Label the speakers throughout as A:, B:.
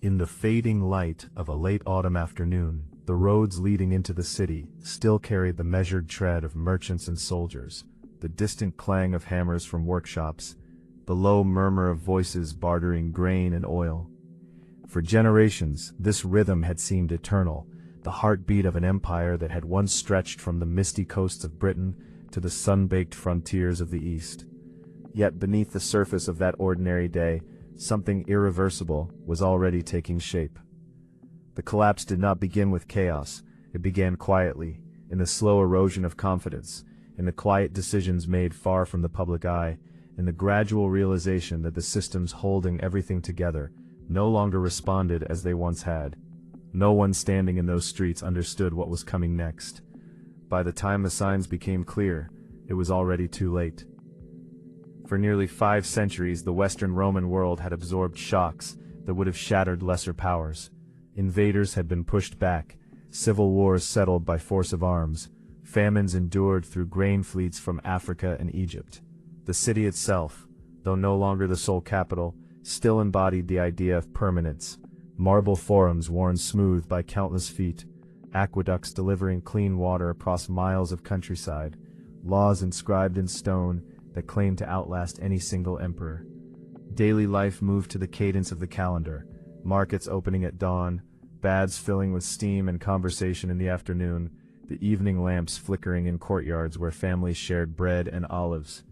A: In the fading light of a late autumn afternoon, the roads leading into the city still carried the measured tread of merchants and soldiers, the distant clang of hammers from workshops, the low murmur of voices bartering grain and oil. For generations, this rhythm had seemed eternal, the heartbeat of an empire that had once stretched from the misty coasts of Britain to the sun-baked frontiers of the East. Yet beneath the surface of that ordinary day, something irreversible was already taking shape. The collapse did not begin with chaos. It began quietly, in the slow erosion of confidence, in the quiet decisions made far from the public eye, in the gradual realization that the systems holding everything together no longer responded as they once had. No one standing in those streets understood what was coming next. By the time the signs became clear, it was already too late. For nearly 5 centuries, the Western Roman world had absorbed shocks that would have shattered lesser powers. Invaders had been pushed back, civil wars settled by force of arms, famines endured through grain fleets from Africa and Egypt. The city itself, though no longer the sole capital, still embodied the idea of permanence. Marble forums worn smooth by countless feet, aqueducts delivering clean water across miles of countryside, laws inscribed in stone that claimed to outlast any single emperor. Daily life moved to the cadence of the calendar, markets opening at dawn, baths filling with steam and conversation in the afternoon, the evening lamps flickering in courtyards where families shared bread and olives.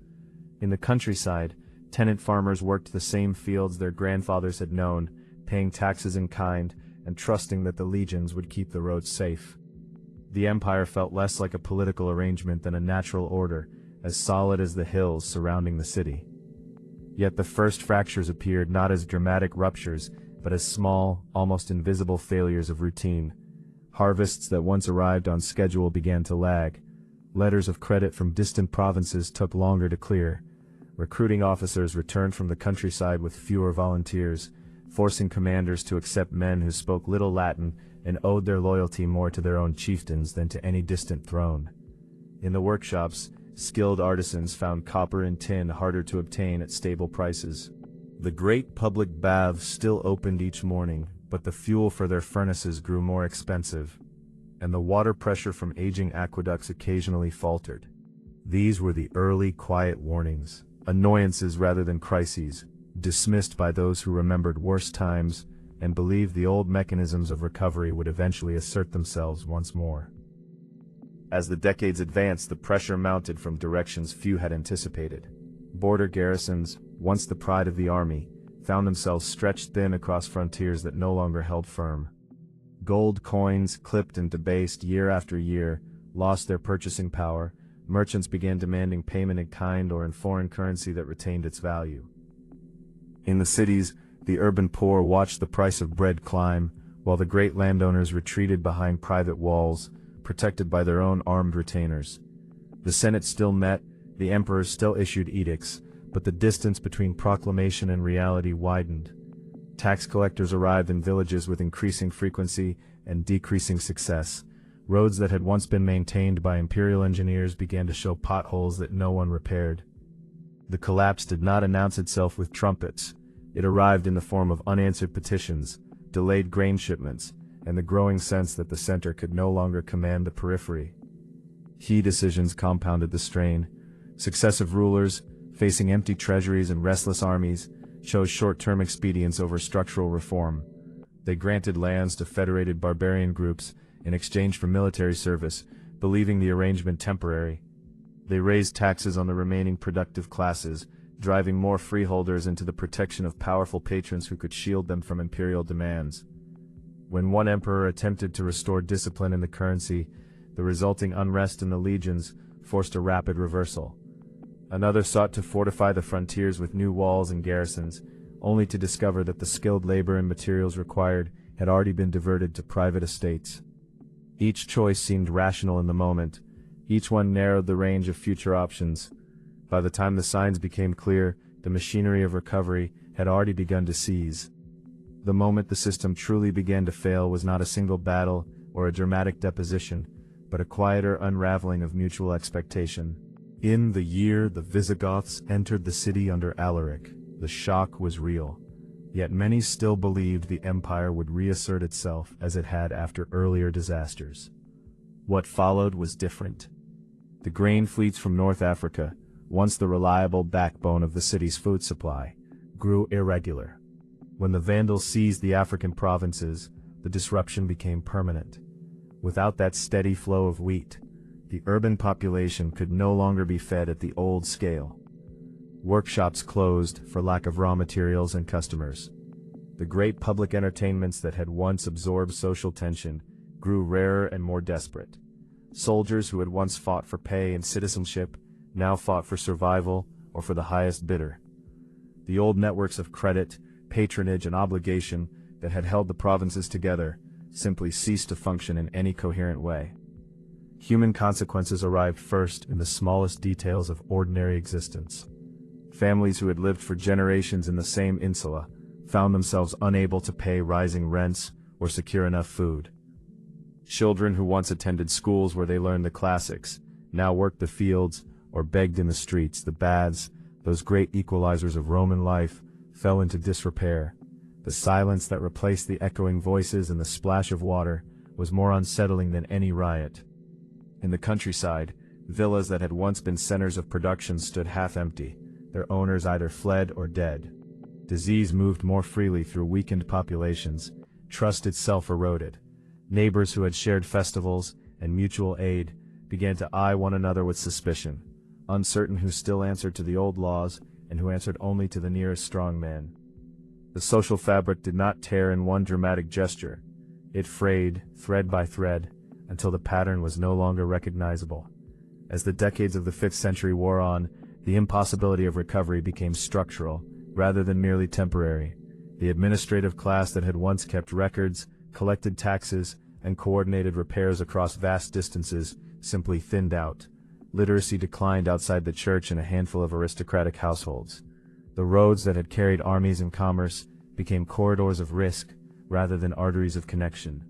A: In the countryside, tenant farmers worked the same fields their grandfathers had known, paying taxes in kind and trusting that the legions would keep the roads safe. The empire felt less like a political arrangement than a natural order, as solid as the hills surrounding the city. Yet the first fractures appeared not as dramatic ruptures, but as small, almost invisible failures of routine. Harvests that once arrived on schedule began to lag. Letters of credit from distant provinces took longer to clear. Recruiting officers returned from the countryside with fewer volunteers, forcing commanders to accept men who spoke little Latin and owed their loyalty more to their own chieftains than to any distant throne. In the workshops, skilled artisans found copper and tin harder to obtain at stable prices. The great public baths still opened each morning, but the fuel for their furnaces grew more expensive, and the water pressure from aging aqueducts occasionally faltered. These were the early quiet warnings, annoyances rather than crises, dismissed by those who remembered worse times and believed the old mechanisms of recovery would eventually assert themselves once more. As the decades advanced, the pressure mounted from directions few had anticipated. Border garrisons, once the pride of the army, found themselves stretched thin across frontiers that no longer held firm. Gold coins, clipped and debased year after year, lost their purchasing power. Merchants began demanding payment in kind or in foreign currency that retained its value. In the cities, the urban poor watched the price of bread climb, while the great landowners retreated behind private walls, protected by their own armed retainers. The Senate still met, the emperors still issued edicts, but the distance between proclamation and reality widened. Tax collectors arrived in villages with increasing frequency and decreasing success. Roads that had once been maintained by imperial engineers began to show potholes that no one repaired. The collapse did not announce itself with trumpets. It arrived in the form of unanswered petitions, delayed grain shipments, and the growing sense that the center could no longer command the periphery. Key decisions compounded the strain. Successive rulers, facing empty treasuries and restless armies, chose short-term expedients over structural reform. They granted lands to federated barbarian groups in exchange for military service, believing the arrangement temporary. They raised taxes on the remaining productive classes, driving more freeholders into the protection of powerful patrons who could shield them from imperial demands. When one emperor attempted to restore discipline in the currency, the resulting unrest in the legions forced a rapid reversal. Another sought to fortify the frontiers with new walls and garrisons, only to discover that the skilled labor and materials required had already been diverted to private estates. Each choice seemed rational in the moment. Each one narrowed the range of future options. By the time the signs became clear, the machinery of recovery had already begun to seize. The moment the system truly began to fail was not a single battle or a dramatic deposition, but a quieter unraveling of mutual expectation. In the year the Visigoths entered the city under Alaric, the shock was real. Yet many still believed the empire would reassert itself as it had after earlier disasters. What followed was different. The grain fleets from North Africa, once the reliable backbone of the city's food supply, grew irregular. When the Vandals seized the African provinces, the disruption became permanent. Without that steady flow of wheat, the urban population could no longer be fed at the old scale. Workshops closed for lack of raw materials and customers. The great public entertainments that had once absorbed social tension grew rarer and more desperate. Soldiers who had once fought for pay and citizenship now fought for survival or for the highest bidder. The old networks of credit, patronage, and obligation that had held the provinces together simply ceased to function in any coherent way. Human consequences arrived first in the smallest details of ordinary existence. Families who had lived for generations in the same insula found themselves unable to pay rising rents or secure enough food. Children who once attended schools where they learned the classics now worked the fields or begged in the streets. The baths, those great equalizers of Roman life, fell into disrepair. The silence that replaced the echoing voices and the splash of water was more unsettling than any riot. In the countryside, villas that had once been centers of production stood half empty, their owners either fled or dead. Disease moved more freely through weakened populations, trust itself eroded. Neighbors who had shared festivals and mutual aid began to eye one another with suspicion, uncertain who still answered to the old laws and who answered only to the nearest strong man. The social fabric did not tear in one dramatic gesture. It frayed, thread by thread, until the pattern was no longer recognizable. As the decades of the 5th century wore on, the impossibility of recovery became structural, rather than merely temporary. The administrative class that had once kept records, collected taxes, and coordinated repairs across vast distances simply thinned out. Literacy declined outside the church in a handful of aristocratic households. The roads that had carried armies and commerce became corridors of risk rather than arteries of connection.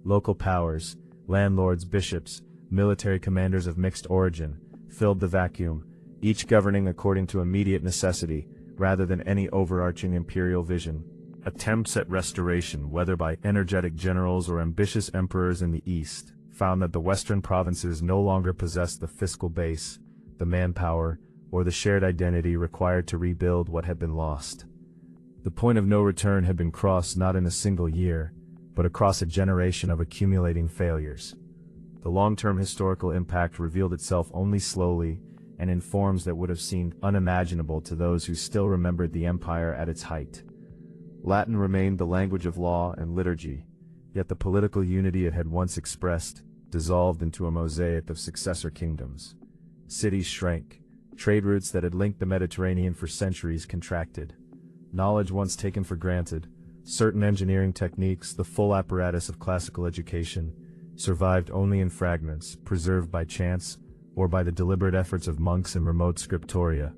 A: Local powers, landlords, bishops, military commanders of mixed origin, filled the vacuum, each governing according to immediate necessity rather than any overarching imperial vision. Attempts at restoration, whether by energetic generals or ambitious emperors in the East, found that the western provinces no longer possessed the fiscal base, the manpower, or the shared identity required to rebuild what had been lost. The point of no return had been crossed not in a single year, but across a generation of accumulating failures. The long-term historical impact revealed itself only slowly and in forms that would have seemed unimaginable to those who still remembered the empire at its height. Latin remained the language of law and liturgy, yet the political unity it had once expressed dissolved into a mosaic of successor kingdoms. Cities shrank, trade routes that had linked the Mediterranean for centuries contracted. Knowledge once taken for granted, certain engineering techniques, the full apparatus of classical education, survived only in fragments, preserved by chance or by the deliberate efforts of monks in remote scriptoria.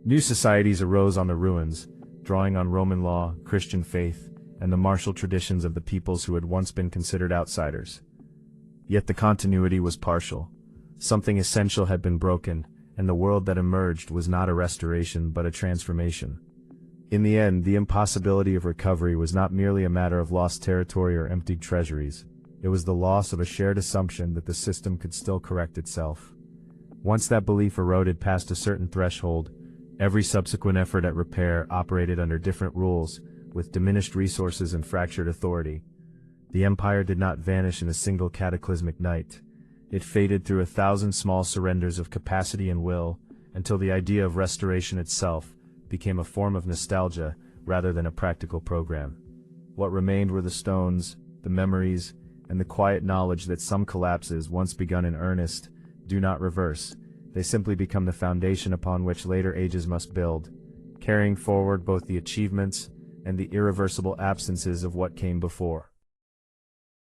A: New societies arose on the ruins, drawing on Roman law, Christian faith, and the martial traditions of the peoples who had once been considered outsiders. Yet the continuity was partial. Something essential had been broken, and the world that emerged was not a restoration but a transformation. In the end, the impossibility of recovery was not merely a matter of lost territory or emptied treasuries. It was the loss of a shared assumption that the system could still correct itself. Once that belief eroded past a certain threshold, every subsequent effort at repair operated under different rules, with diminished resources and fractured authority. The empire did not vanish in a single cataclysmic night. It faded through 1,000 small surrenders of capacity and will, until the idea of restoration itself became a form of nostalgia rather than a practical program. What remained were the stones, the memories, and the quiet knowledge that some collapses, once begun in earnest, do not reverse. They simply become the foundation upon which later ages must build, carrying forward both the achievements and the irreversible absences of what came before.